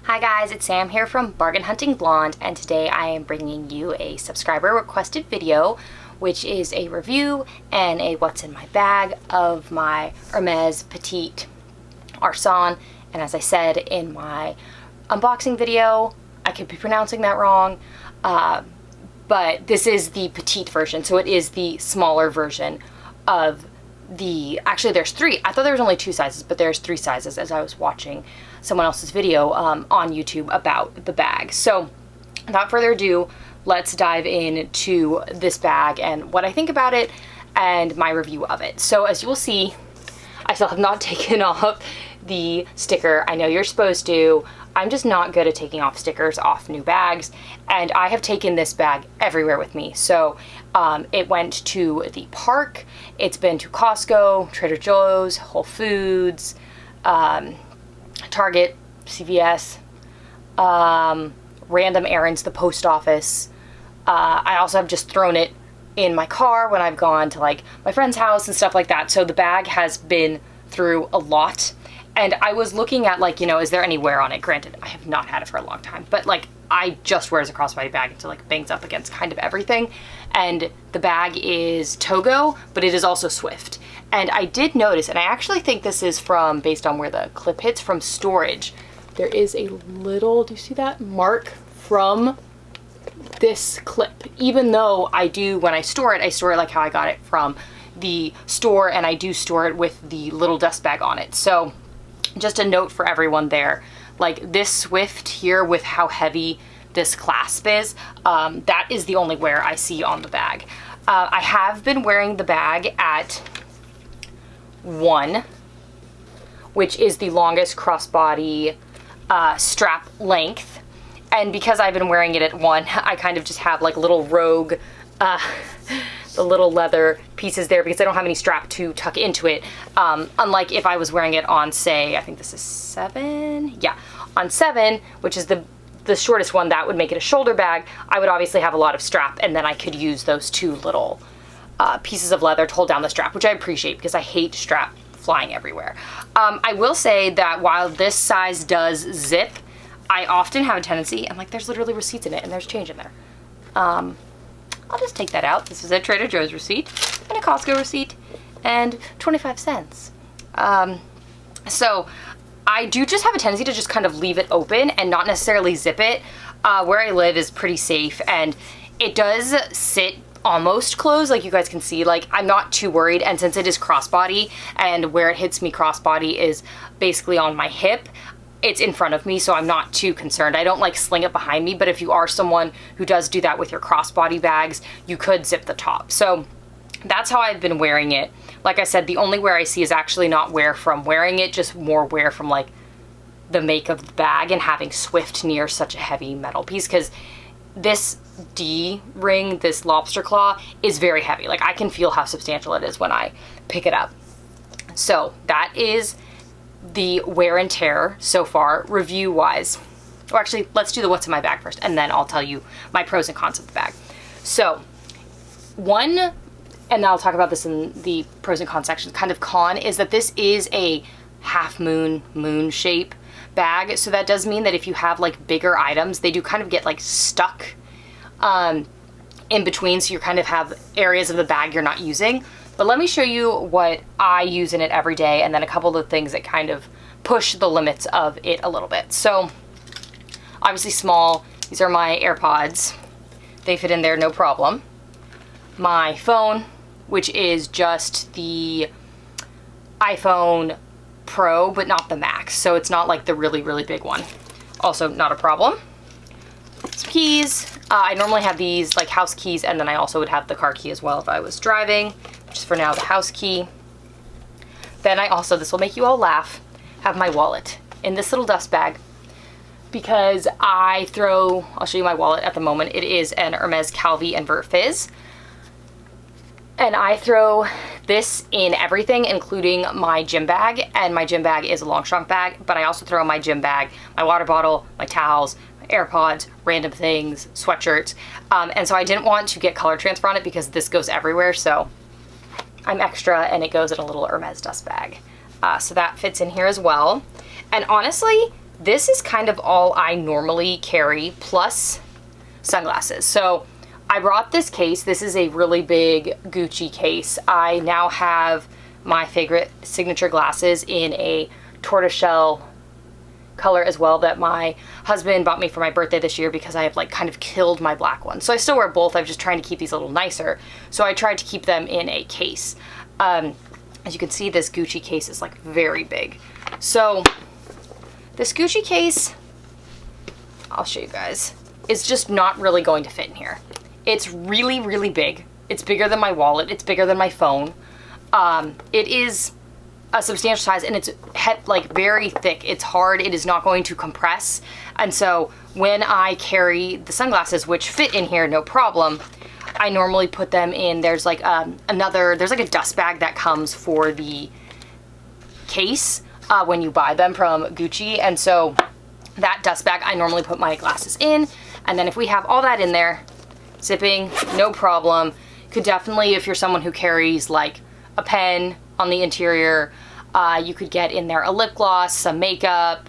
Hi guys, it's Sam here from Bargain.hunting.blonde, and today I am bringing you a subscriber requested video, which is a review and a what's in my bag of my Hermes Petite Arcon. And as I said in my unboxing video, I could be pronouncing that wrong, but this is the petite version, so it is the smaller version of actually there's three. I thought there was only two sizes, but there's three sizes as I was watching someone else's video on YouTube about the bag. So without further ado, let's dive into this bag and what I think about it and my review of it. So as you will see, I still have not taken off the sticker. I know you're supposed to. I'm just not good at taking off stickers off new bags, and I have taken this bag everywhere with me. So it went to the park, it's been to Costco, Trader Joe's, Whole Foods, Target, CVS, random errands, the post office. I also have just thrown it in my car when I've gone to like my friend's house and stuff like that. So the bag has been through a lot. And I was looking at, like, you know, is there any wear on it? Granted, I have not had it for a long time, but like I just wear as a crossbody bag until like bangs up against kind of everything. And the bag is Togo, but it is also Swift. And I did notice, and I actually think this is from, based on where the clip hits, from storage. There is a little, do you see that mark from this clip? Even though I do, when I store it like how I got it from the store, and I do store it with the little dust bag on it. So just a note for everyone there, like this Swift here with how heavy this clasp is, that is the only wear I see on the bag. I have been wearing the bag at 1, which is the longest crossbody strap length. And because I've been wearing it at 1, I kind of just have like little rogue the little leather pieces there because I don't have any strap to tuck into it. Unlike if I was wearing it on, say, I think this is 7? Yeah, on 7, which is the shortest one, that would make it a shoulder bag. I would obviously have a lot of strap, and then I could use those two little pieces of leather to hold down the strap, which I appreciate because I hate strap flying everywhere. I will say that while this size does zip, I often have a tendency, and like there's literally receipts in it and there's change in there. I'll just take that out. This is a Trader Joe's receipt and a Costco receipt and 25 cents. So I do just have a tendency to just kind of leave it open and not necessarily zip it. Where I live is pretty safe, and it does sit almost closed, like you guys can see. Like, I'm not too worried, and since it is crossbody and where it hits me crossbody is basically on my hip, it's in front of me, so I'm not too concerned. I don't like sling it behind me, but if you are someone who does do that with your crossbody bags, you could zip the top. So that's how I've been wearing it. Like I said, the only wear I see is actually not wear from wearing it, just more wear from like the make of the bag and having Swift near such a heavy metal piece, because this D-ring, this lobster claw, is very heavy. Like, I can feel how substantial it is when I pick it up. So that is the wear and tear so far, review wise. Or actually, let's do the what's in my bag first, and then I'll tell you my pros and cons of the bag. So one, and I'll talk about this in the pros and cons section, kind of con is that this is a half moon shape bag. So that does mean that if you have like bigger items, they do kind of get like stuck in between, so you kind of have areas of the bag you're not using. But let me show you what I use in it every day, and then a couple of things that kind of push the limits of it a little bit. So obviously small, these are my AirPods. They fit in there no problem. My phone, which is just the iPhone Pro, but not the Max. So it's not like the really, really big one. Also not a problem. Some keys. I normally have these like house keys, and then I also would have the car key as well if I was driving. Just for now, the house key. Then I also, this will make you all laugh, have my wallet in this little dust bag, because I'll show you my wallet at the moment. It is an Hermes Calvi Invert Fizz. And I throw this in everything, including my gym bag, and my gym bag is a long trunk bag, but I also throw in my gym bag, my water bottle, my towels, my AirPods, random things, sweatshirts. And so I didn't want to get color transfer on it because this goes everywhere, so I'm extra, and it goes in a little Hermes dust bag. So that fits in here as well. And honestly, this is kind of all I normally carry, plus sunglasses. So I brought this case. This is a really big Gucci case. I now have my favorite signature glasses in a tortoiseshell color as well that my husband bought me for my birthday this year because I have like kind of killed my black one. So I still wear both. I'm just trying to keep these a little nicer. So I tried to keep them in a case. As you can see, this Gucci case is like very big. So this Gucci case, I'll show you guys, is just not really going to fit in here. It's really, really big. It's bigger than my wallet. It's bigger than my phone. It is a substantial size, and it's like very thick. It's hard. It is not going to compress. And so when I carry the sunglasses, which fit in here no problem, I normally put them in, there's like there's like a dust bag that comes for the case when you buy them from Gucci. And so that dust bag, I normally put my glasses in. And then if we have all that in there, zipping, no problem. Could definitely, if you're someone who carries like a pen on the interior, you could get in there a lip gloss, some makeup.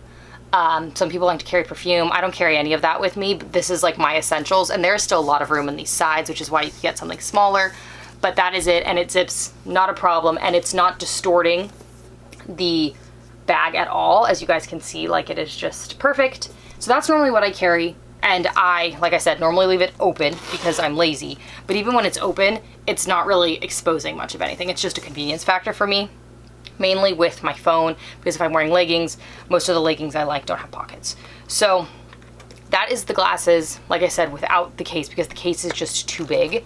Some people like to carry perfume. I don't carry any of that with me, but this is like my essentials, and there's still a lot of room in these sides, which is why you can get something smaller. But that is it, and it zips, not a problem, and it's not distorting the bag at all. As you guys can see, like, it is just perfect. So that's normally what I carry, and I, like I said, normally leave it open because I'm lazy. But even when it's open, it's not really exposing much of anything. It's just a convenience factor for me, mainly with my phone, because if I'm wearing leggings, most of the leggings I like don't have pockets. So that is the glasses, like I said, without the case, because the case is just too big.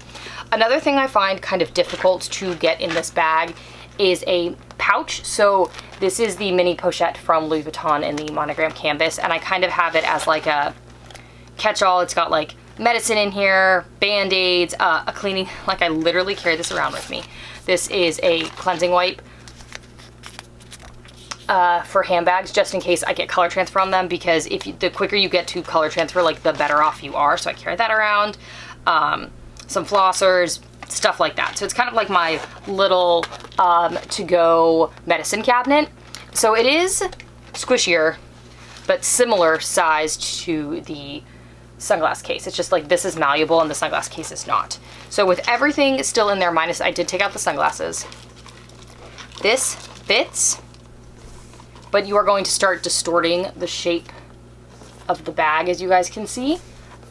Another thing I find kind of difficult to get in this bag is a pouch. So this is the mini pochette from Louis Vuitton in the monogram canvas, and I kind of have it as like a catch-all. It's got like medicine in here, band-aids, a cleaning, like I literally carry this around with me. This is a cleansing wipe for handbags, just in case I get color transfer on them, because the quicker you get to color transfer, like the better off you are. So I carry that around. Some flossers, stuff like that. So it's kind of like my little to-go medicine cabinet. So it is squishier, but similar sized to the sunglass case. It's just like this is malleable and the sunglass case is not. So with everything still in there, minus I did take out the sunglasses, this fits, but you are going to start distorting the shape of the bag, as you guys can see.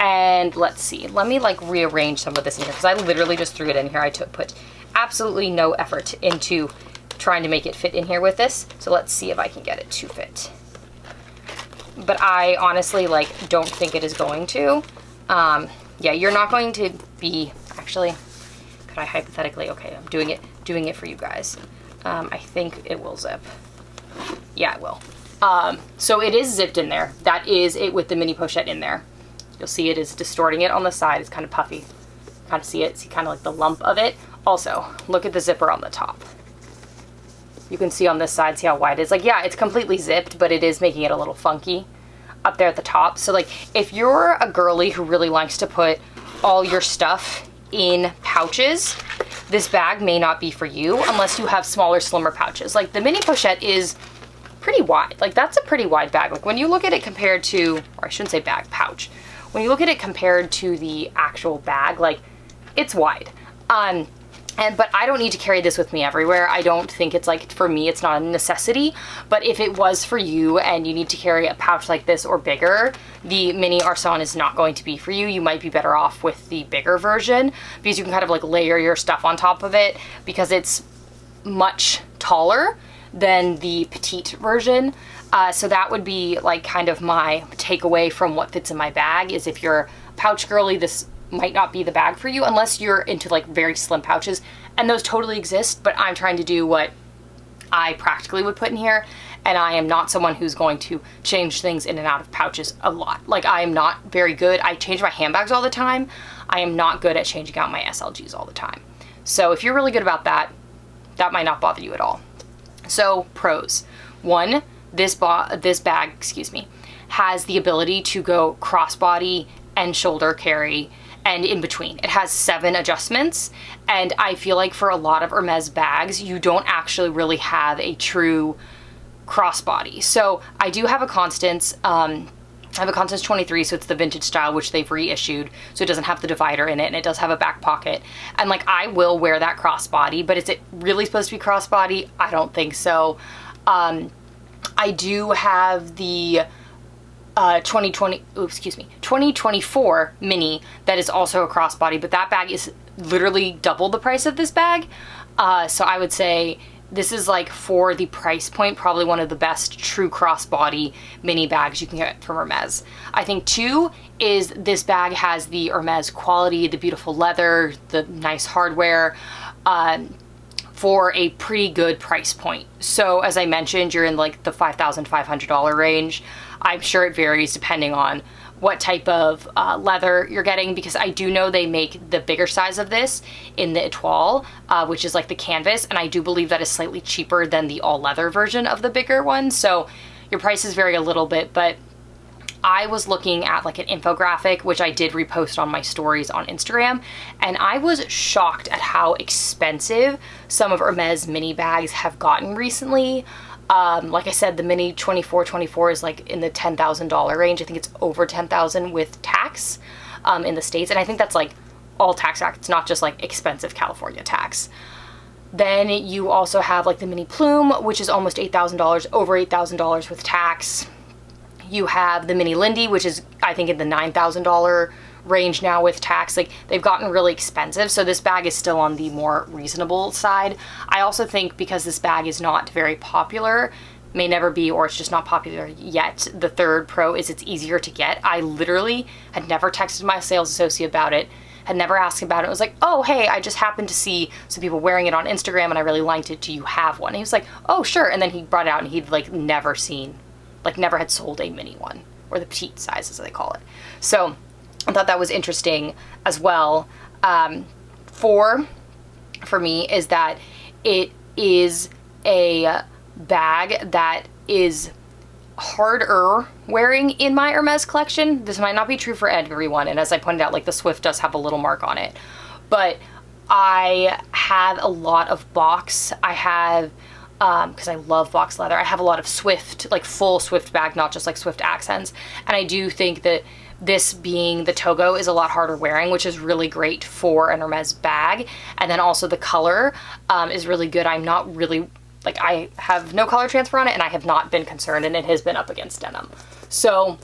And let's see, let me like rearrange some of this in here, because I literally just threw it in here. I put absolutely no effort into trying to make it fit in here with this. So let's see if I can get it to fit. But I honestly like don't think it is going to. Yeah, you're not going to be, actually, could I hypothetically, okay, I'm doing it for you guys. I think it will zip. Yeah, it will. So it is zipped in there. That is it with the mini pochette in there. You'll see it is distorting it on the side. It's kind of puffy. Kind of see it, see kind of like the lump of it. Also, look at the zipper on the top. You can see on this side, see how wide it is. Like, yeah, it's completely zipped, but it is making it a little funky up there at the top. So like, if you're a girly who really likes to put all your stuff in pouches, this bag may not be for you unless you have smaller, slimmer pouches. Like the mini pochette is pretty wide. Like that's a pretty wide bag. Like when you look at it compared to, or I shouldn't say bag, pouch. When you look at it compared to the actual bag, like it's wide. But I don't need to carry this with me everywhere. I don't think it's like, for me, it's not a necessity. But if it was for you and you need to carry a pouch like this or bigger, the mini Arcon is not going to be for you. You might be better off with the bigger version, because you can kind of like layer your stuff on top of it, because it's much taller than the petite version. So that would be like kind of my takeaway from what fits in my bag, is if you're a pouch girly, this might not be the bag for you unless you're into like very slim pouches, and those totally exist. But I'm trying to do what I practically would put in here, and I am not someone who's going to change things in and out of pouches a lot. Like I am not very good. I change my handbags all the time. I am not good at changing out my SLGs all the time. So if you're really good about that, that might not bother you at all. So pros. One, this bag, excuse me, has the ability to go crossbody and shoulder carry and in between. It has 7 adjustments, and I feel like for a lot of Hermes bags, you don't actually really have a true crossbody. So I do have a Constance. I have a Constance 23, so it's the vintage style, which they've reissued, so it doesn't have the divider in it, and it does have a back pocket. And like, I will wear that crossbody, but is it really supposed to be crossbody? I don't think so. I do have the 2024 mini that is also a crossbody, but that bag is literally double the price of this bag. So I would say this is, like, for the price point, probably one of the best true crossbody mini bags you can get from Hermes. I think two is this bag has the Hermes quality, the beautiful leather, the nice hardware, for a pretty good price point. So as I mentioned, you're in like the $5,500 range. I'm sure it varies depending on what type of leather you're getting, because I do know they make the bigger size of this in the Etoile, which is like the canvas, and I do believe that is slightly cheaper than the all leather version of the bigger one. So your prices vary a little bit, but I was looking at like an infographic, which I did repost on my stories on Instagram, and I was shocked at how expensive some of Hermes mini bags have gotten recently. Like I said, the mini 2424 is like in the $10,000 range. I think it's over $10,000 with tax in the States. And I think that's like all tax back. It's not just like expensive California tax. Then you also have like the mini plume, which is almost $8,000, over $8,000 with tax. You have the mini Lindy, which is I think in the $9,000 range now with tax. Like, they've gotten really expensive, so this bag is still on the more reasonable side. I also think because this bag is not very popular, may never be, or it's just not popular yet, the third pro is it's easier to get. I literally had never texted my sales associate about it, had never asked about it. It was like, oh, hey, I just happened to see some people wearing it on Instagram and I really liked it. Do you have one? And he was like, oh, sure. And then he brought it out and he'd like never had sold a mini one, or the petite size as they call it. So I thought that was interesting as well. For me is that it is a bag that is harder wearing in my Hermes collection. This might not be true for everyone, and as I pointed out, like the Swift does have a little mark on it, but I have a lot of box. I have, because I love box leather, I have a lot of Swift, like full Swift bag, not just like Swift accents, and I do think that this being the Togo is a lot harder wearing, which is really great for an Hermes bag. And then also the color is really good. I'm not really, like, I have no color transfer on it, and I have not been concerned, and it has been up against denim. So,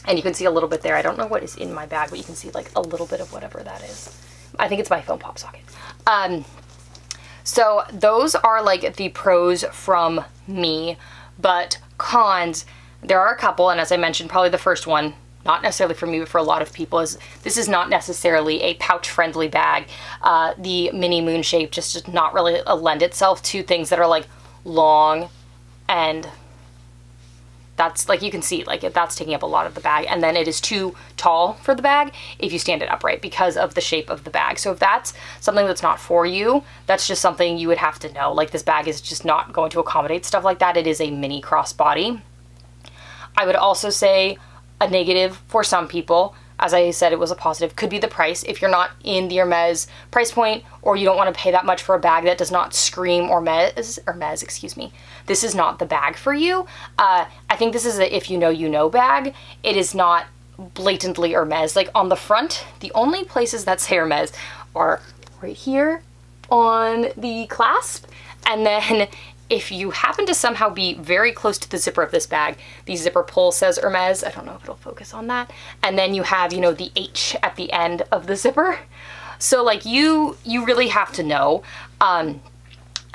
and you can see a little bit there. I don't know what is in my bag, but you can see like a little bit of whatever that is. I think it's my phone pop socket. So those are like the pros from me, but cons, there are a couple, and as I mentioned, probably the first one, not necessarily for me, but for a lot of people, is this is not necessarily a pouch-friendly bag. The mini moon shape just does not really lend itself to things that are like long, and that's like, you can see like that's taking up a lot of the bag, and then it is too tall for the bag if you stand it upright because of the shape of the bag. So if that's something that's not for you, that's just something you would have to know. Like, this bag is just not going to accommodate stuff like that. It is a mini crossbody. I would also say a negative for some people, as I said, it was a positive, could be the price. If you're not in the Hermes price point, or you don't want to pay that much for a bag that does not scream Hermes, excuse me, this is not the bag for you. I think this is a if you know bag. It is not blatantly Hermes. Like, on the front, the only places that say Hermes are right here on the clasp, and then if you happen to somehow be very close to the zipper of this bag, the zipper pull says Hermes. I don't know if it'll focus on that. And then you have, you know, the H at the end of the zipper. So like, you really have to know. And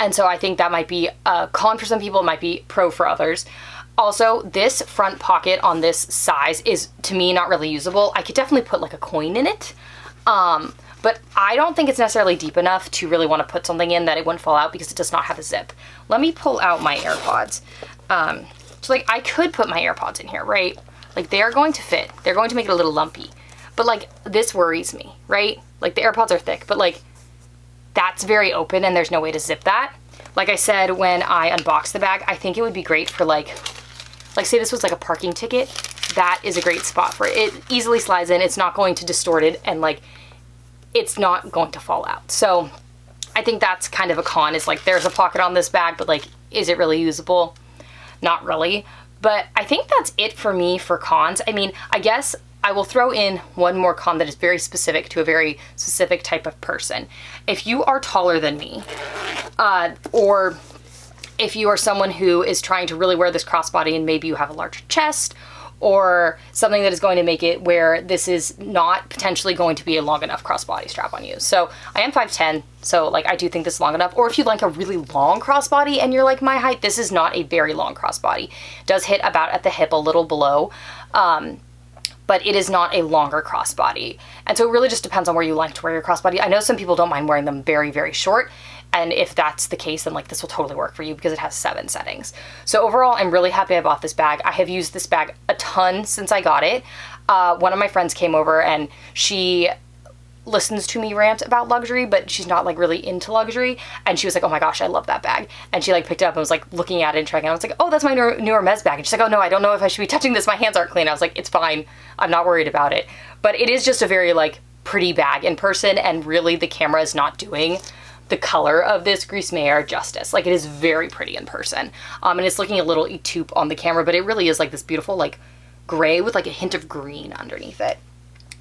so I think that might be a con for some people, it might be pro for others. Also, this front pocket on this size is, to me, not really usable. I could definitely put like a coin in it. But I don't think it's necessarily deep enough to really want to put something in that it wouldn't fall out, because it does not have a zip. Let me pull out my AirPods. So like, I could put my AirPods in here, right? Like, they are going to fit. They're going to make it a little lumpy. But like, this worries me, right? Like, the AirPods are thick, but like, that's very open and there's no way to zip that. Like I said, when I unboxed the bag, I think it would be great for like say this was like a parking ticket. That is a great spot for it. It easily slides in. It's not going to distort it, and like, it's not going to fall out. So I think that's kind of a con, is like, there's a pocket on this bag, but like, is it really usable? not really. But I think that's it for me for cons. I mean, I guess I will throw in one more con that is very specific to a very specific type of person. If you are taller than me, or if you are someone who is trying to really wear this crossbody and maybe you have a larger chest, or something that is going to make it where this is not potentially going to be a long enough crossbody strap on you. So I am 5'10", so like I do think this is long enough. Or if you like a really long crossbody and you're like my height, this is not a very long crossbody. It does hit about at the hip, a little below, but it is not a longer crossbody. And so it really just depends on where you like to wear your crossbody. I know some people don't mind wearing them very, very short. And if that's the case, then like this will totally work for you because it has 7 settings. So overall, I'm really happy I bought this bag. I have used this bag a ton since I got it. One of my friends came over and she listens to me rant about luxury, but she's not like really into luxury. And she was like, oh my gosh, I love that bag. And she like picked it up and was like looking at it and trying it. I was like, oh, that's my new Hermes bag. And she's like, oh no, I don't know if I should be touching this. My hands aren't clean. I was like, it's fine. I'm not worried about it. But it is just a very like pretty bag in person. And really the camera is not doing the color of this Gris Meyer justice. Like it is very pretty in person. And it's looking a little etoupe on the camera, but it really is like this beautiful like gray with like a hint of green underneath it.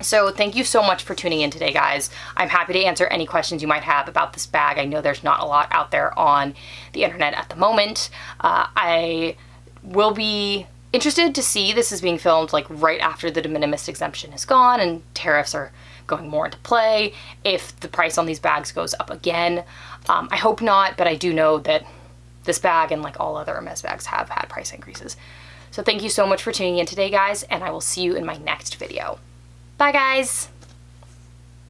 So thank you so much for tuning in today, guys. I'm happy to answer any questions you might have about this bag. I know there's not a lot out there on the internet at the moment. I will be interested to see, this is being filmed like right after the de minimis exemption is gone and tariffs are going more into play, if the price on these bags goes up again. I hope not, but I do know that this bag and like all other Hermes bags have had price increases. So thank you so much for tuning in today, guys, and I will see you in my next video. Bye, guys!